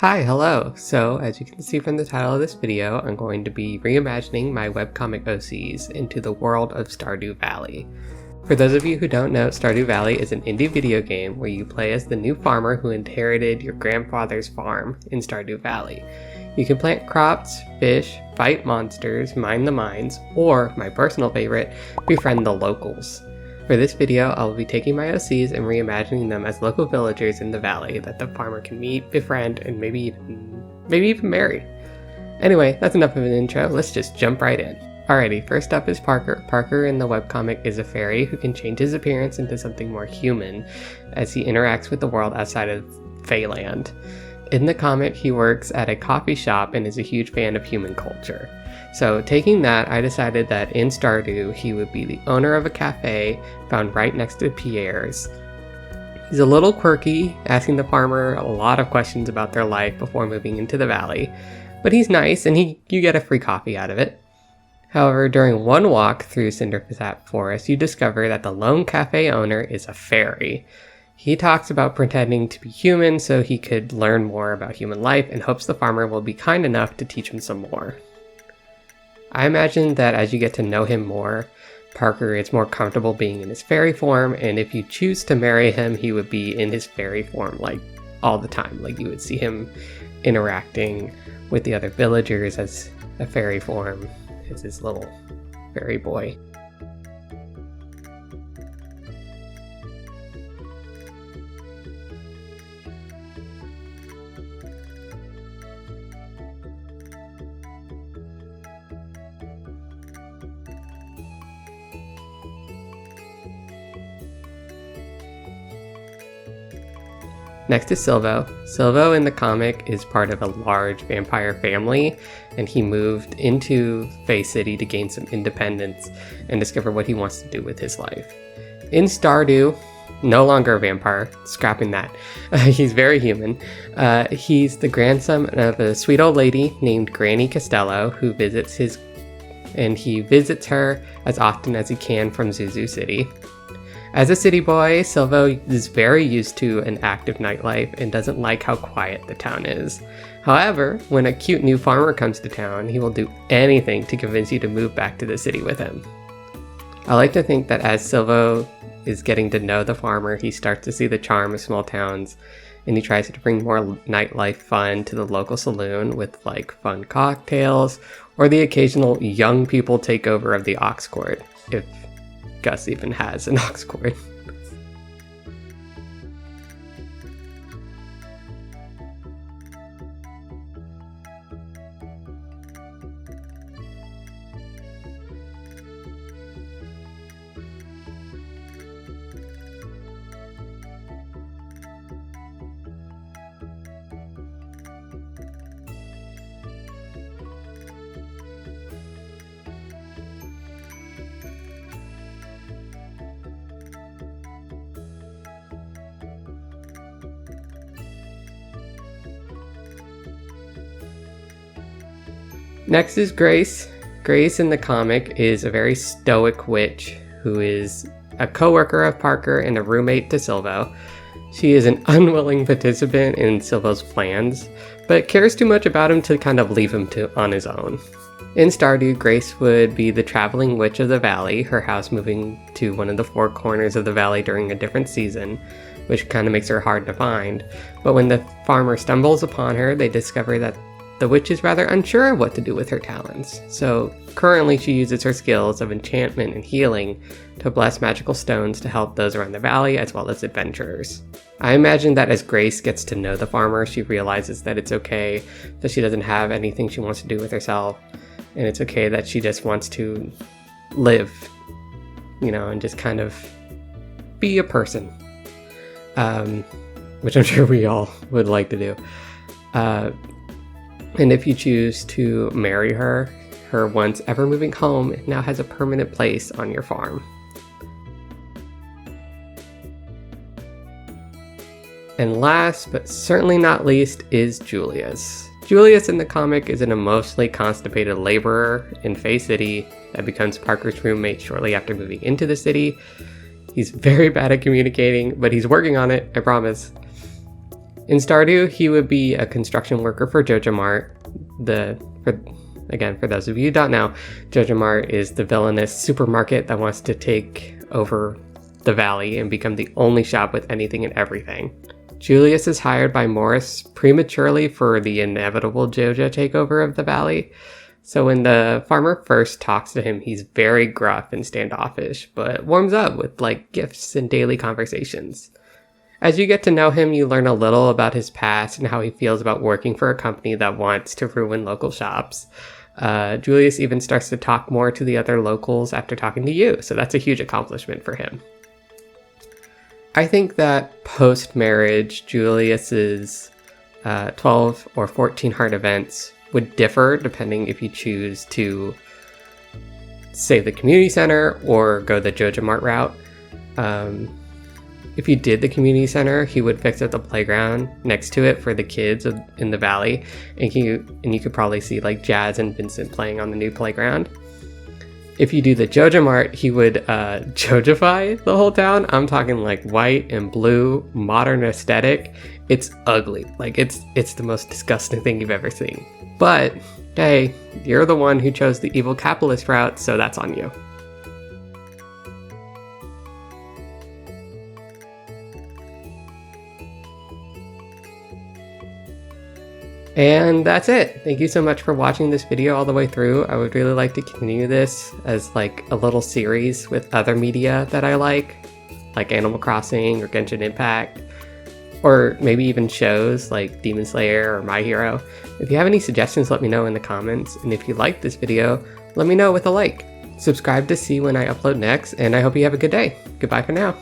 Hi, hello! So, as you can see from the title of this video, I'm going to be reimagining my webcomic OCs into the world of Stardew Valley. For those of you who don't know, Stardew Valley is an indie video game where you play as the new farmer who inherited your grandfather's farm in Stardew Valley. You can plant crops, fish, fight monsters, mine the mines, or, my personal favorite, befriend the locals. For this video, I will be taking my OCs and reimagining them as local villagers in the valley that the farmer can meet, befriend, and maybe even marry. Anyway, that's enough of an intro, let's just jump right in. Alrighty, first up is Parker. Parker in the webcomic is a fairy who can change his appearance into something more human as he interacts with the world outside of Feyland. In the comic, he works at a coffee shop and is a huge fan of human culture. So taking that, I decided that in Stardew, he would be the owner of a cafe found right next to Pierre's. He's a little quirky, asking the farmer a lot of questions about their life before moving into the valley, but he's nice and you get a free coffee out of it. However, during one walk through Cindersap Forest, you discover that the lone cafe owner is a fairy. He talks about pretending to be human so he could learn more about human life and hopes the farmer will be kind enough to teach him some more. I imagine that as you get to know him more, Parker is more comfortable being in his fairy form, and if you choose to marry him, he would be in his fairy form like all the time. Like you would see him interacting with the other villagers as a fairy form, as his little fairy boy. Next is Silvo. Silvo in the comic is part of a large vampire family, and he moved into Fey City to gain some independence and discover what he wants to do with his life. In Stardew, no longer a vampire, scrapping that. He's very human. He's the grandson of a sweet old lady named Granny Costello who visits he visits her as often as he can from Zuzu City. As a city boy, Silvo is very used to an active nightlife and doesn't like how quiet the town is. However, when a cute new farmer comes to town, he will do anything to convince you to move back to the city with him. I like to think that as Silvo is getting to know the farmer, he starts to see the charm of small towns, and he tries to bring more nightlife fun to the local saloon with like fun cocktails, or the occasional young people takeover of the Ox Court, if Gus even has an Ox Court. Next is Grace. Grace in the comic is a very stoic witch who is a co-worker of Parker and a roommate to Silvo. She is an unwilling participant in Silvo's plans, but cares too much about him to kind of leave him on his own. In Stardew, Grace would be the traveling witch of the valley, her house moving to one of the four corners of the valley during a different season, which kind of makes her hard to find. But when the farmer stumbles upon her, they discover that the witch is rather unsure of what to do with her talents, so currently she uses her skills of enchantment and healing to bless magical stones to help those around the valley as well as adventurers. I imagine that as Grace gets to know the farmer, she realizes that it's okay that she doesn't have anything she wants to do with herself, and it's okay that she just wants to live, and just kind of be a person, which I'm sure we all would like to do. And if you choose to marry her once ever moving home now has a permanent place on your farm. And last, but certainly not least, is Julius. Julius in the comic is an emotionally constipated laborer in Fey City that becomes Parker's roommate shortly after moving into the city. He's very bad at communicating, but he's working on it, I promise. In Stardew, he would be a construction worker for Joja Mart. Again, for those of you who don't know, Joja Mart is the villainous supermarket that wants to take over the valley and become the only shop with anything and everything. Julius is hired by Morris prematurely for the inevitable Joja takeover of the valley. So when the farmer first talks to him, he's very gruff and standoffish, but warms up with gifts and daily conversations. As you get to know him, you learn a little about his past and how he feels about working for a company that wants to ruin local shops. Julius even starts to talk more to the other locals after talking to you, so that's a huge accomplishment for him. I think that post-marriage, Julius's 12 or 14 heart events would differ depending if you choose to save the community center or go the Joja Mart route. If you did the community center, he would fix up the playground next to it for the kids in the valley, and you could probably see Jazz and Vincent playing on the new playground. If you do the Joja Mart, he would Jojify the whole town. I'm talking white and blue, modern aesthetic. It's ugly. It's the most disgusting thing you've ever seen. But hey, you're the one who chose the evil capitalist route, so that's on you. And that's it. Thank you so much for watching this video all the way through. I would really like to continue this as a little series with other media that I like Animal Crossing or Genshin Impact, or maybe even shows like Demon Slayer or My Hero. If you have any suggestions, let me know in the comments. And if you liked this video, let me know with a like. Subscribe to see when I upload next, and I hope you have a good day. Goodbye for now.